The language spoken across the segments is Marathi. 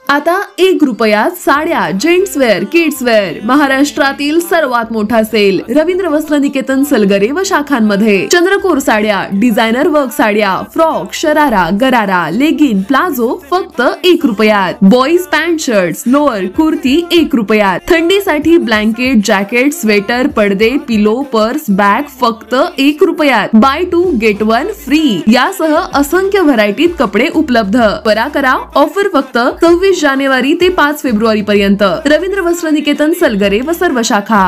आता 1 रुपयात साड्या, जेंट्स वेअर, किड्स वेअर, महाराष्ट्रातील सर्वात मोठा सेल रवींद्र वस्त्र निकेतन सलगरे व शाखांमध्ये. चंद्रकोर साड्या, डिझायनर वर्क साड्या, फ्रॉक, शरारा, गरारा, लेगिन, प्लाझो फक्त 1 रुपयात. Boys pant, shirts, lower, kurti 1 रुपयात. थंडीसाठी ब्लँकेट, जॅकेट, स्वेटर, पडदे, पिलो, पर्स, बॅग फक्त 1 रुपयात. बाय 2 गेट 1 फ्री यासह असंख्य व्हरायटीत कपडे उपलब्ध. परा करा, ऑफर फक्त 26 जानेवारी ते 5 फेब्रुवारी पर्यंत. रवींद्र वस्त्र निकेतन सलगरे व सर्व शाखा.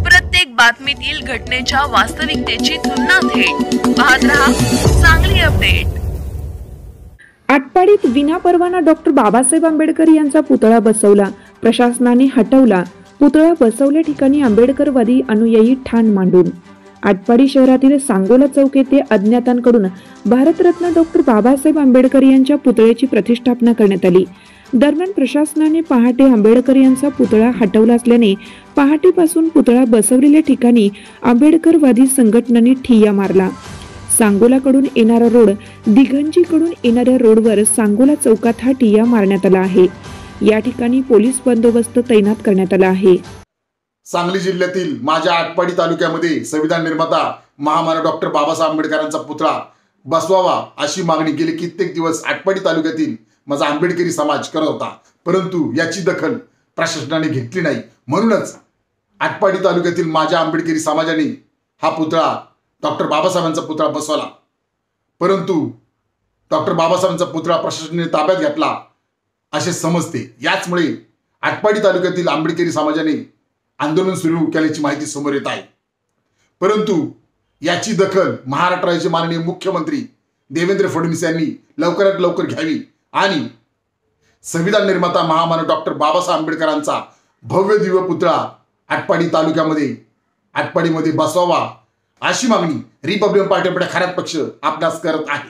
प्रत्येक बातमीतील घटनेच्या वास्तविकतेची तुलना थेट पाहत रहा चांगली अपडेट. आटपाडीत विनापरवाना डॉक्टर बाबासाहेब आंबेडकर यांचा पुतळा बसवला, प्रशासनाने हटवला. पुतळा बसवल्या ठिकाणी आंबेडकरवादी अनुयायी ठाण मांडून. आटपाडी शहरातील सांगोला चौक येथे अज्ञातांकडून भारतरत्न डॉक्टर बाबासाहेब आंबेडकर यांच्या पुतळ्याची प्रतिष्ठापना करण्यात आली. दरम्यान प्रशासनाने पहाटे आंबेडकर यांचा पुतळा हटवला असल्याने पहाटेपासून पुतळा बसवलेल्या ठिकाणी आंबेडकरवादी संघटनांनी ठिय्या मारला. सांगोलाकडून येणारा रोड, दिघंजीकडून येणाऱ्या रोडवर सांगोला चौकात हा ठिय्या मारण्यात आला आहे. या ठिकाणी पोलीस बंदोबस्त तैनात करण्यात आला आहे. सांगली जिल्ह्यातील माझ्या आटपाडी तालुक्यामध्ये संविधान निर्माता महामानव डॉक्टर बाबासाहेब आंबेडकरांचा पुतळा बसवावा अशी मागणी गेली कित्येक दिवस आटपाडी तालुक्यातील माझा आंबेडकरी समाज करत होता, परंतु याची दखल प्रशासनाने घेतली नाही. म्हणूनच आटपाडी तालुक्यातील माझ्या आंबेडकरी समाजाने हा पुतळा डॉक्टर बाबासाहेबांचा पुतळा बसवला, परंतु डॉक्टर बाबासाहेबांचा पुतळा प्रशासनाने ताब्यात घेतला असे समजते. याचमुळे आटपाडी तालुक्यातील आंबेडकरी समाजाने आंदोलन सुरू केल्याची माहिती समोर येत आहे. परंतु याची दखल महाराष्ट्र राज्याचे माननीय मुख्यमंत्री देवेंद्र फडणवीस यांनी लवकरात लवकर घ्यावी आणि संविधान निर्माता महामानव डॉक्टर बाबासाहेब आंबेडकरांचा भव्य दिव्य पुतळा आटपाडी तालुक्यामध्ये आटपाडीमध्ये बसवावा अशी मागणी रिपब्लिकन पार्टी खरात पक्ष आपणास करत आहे.